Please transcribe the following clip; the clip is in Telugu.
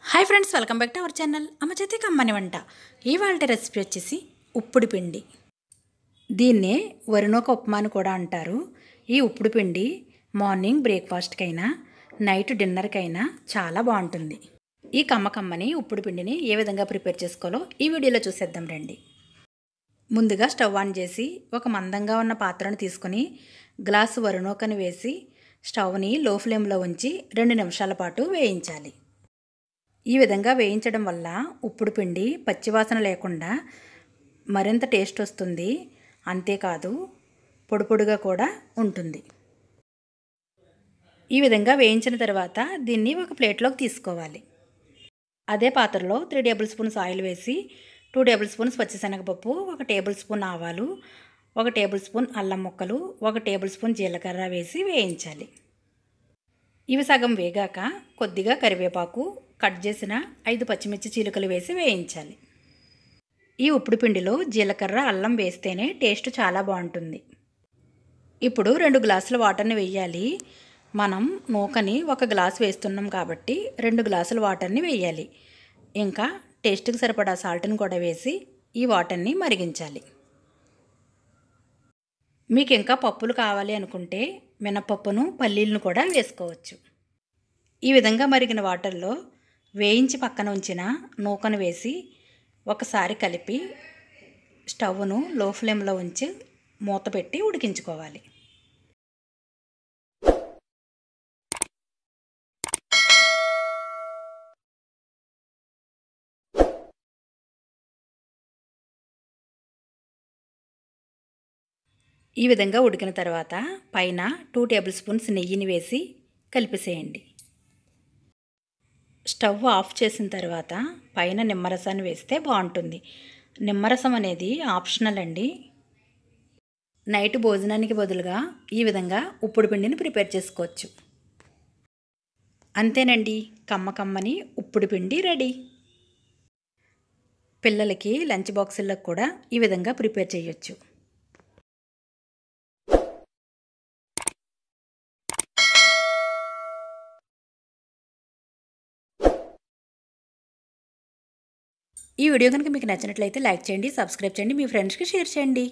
Hi friends, welcome back to our channel అమ్మ చేతి కమ్మని వంట. ఇవాళ రెసిపీ వచ్చేసి ఉప్పుడు పిండి. దీన్నే వరినూక ఉప్మా అని కూడా అంటారు. ఈ ఉప్పుడు పిండి మార్నింగ్ బ్రేక్ఫాస్ట్కైనా నైట్ డిన్నర్కైనా చాలా బాగుంటుంది. ఈ కమ్మని ఉప్పుడు పిండిని ఏ విధంగా ప్రిపేర్ చేసుకోవాలో ఈ వీడియోలో చూసేద్దాం రండి. ముందుగా స్టవ్ ఆన్ చేసి ఒక మందంగా ఉన్న పాత్రను తీసుకుని గ్లాసు వరినూకని వేసి స్టవ్ని లో ఫ్లేమ్లో ఉంచి 2 నిమిషాల పాటు వేయించాలి. ఈ విధంగా వేయించడం వల్ల ఉప్పుడు పిండి పచ్చివాసన లేకుండా మరింత టేస్ట్ వస్తుంది. అంతేకాదు పొడి పొడిగా కూడా ఉంటుంది. ఈ విధంగా వేయించిన తర్వాత దీన్ని ఒక ప్లేట్లోకి తీసుకోవాలి. అదే పాత్రలో 3 టేబుల్ స్పూన్స్ ఆయిల్ వేసి 2 టేబుల్ స్పూన్స్ పచ్చిశనగపప్పు, 1 టేబుల్ స్పూన్ ఆవాలు, 1 టేబుల్ స్పూన్ అల్లం ముక్కలు, 1 టేబుల్ స్పూన్ జీలకర్ర వేసి వేయించాలి. ఇవి సగం వేగాక కొద్దిగా కరివేపాకు, కట్ చేసిన 5 పచ్చిమిర్చి చీలికలు వేసి వేయించాలి. ఈ ఉప్పుడు పిండిలో జీలకర్ర, అల్లం వేస్తేనే టేస్ట్ చాలా బాగుంటుంది. ఇప్పుడు 2 గ్లాసుల వాటర్ని వేయాలి. మనం నూకని 1 గ్లాసు వేస్తున్నాం కాబట్టి 2 గ్లాసుల వాటర్ని వేయాలి. ఇంకా టేస్ట్కి సరిపడా సాల్ట్ని కూడా వేసి ఈ వాటర్ని మరిగించాలి. మీకు ఇంకా పప్పులు కావాలి అనుకుంటే మినపప్పును, పల్లీలను కూడా వేసుకోవచ్చు. ఈ విధంగా మరిగిన వాటర్లో వేయించి పక్కన ఉంచిన నూకను వేసి ఒకసారి కలిపి స్టవ్ను లో ఫ్లేమ్లో ఉంచి మూత పెట్టి ఉడికించుకోవాలి. ఈ విధంగా ఉడికిన తర్వాత పైన 2 టేబుల్ స్పూన్స్ నెయ్యిని వేసి కలిపేసేయండి. స్టవ్ ఆఫ్ చేసిన తర్వాత పైన నిమ్మరసాన్ని వేస్తే బాగుంటుంది. నిమ్మరసం అనేది ఆప్షనల్ అండి. నైట్ భోజనానికి బదులుగా ఈ విధంగా ఉప్పుడు పిండిని ప్రిపేర్ చేసుకోవచ్చు. అంతేనండి, కమ్మని ఉప్పుడు పిండి రెడీ. పిల్లలకి లంచ్ బాక్సులకు కూడా ఈ విధంగా ప్రిపేర్ చేయొచ్చు. ఈ వీడియో కనుక మీకు నచ్చినట్లయితే లైక్ చేయండి, సబ్స్క్రైబ్ చేయండి, మీ ఫ్రెండ్స్కి షేర్ చేయండి.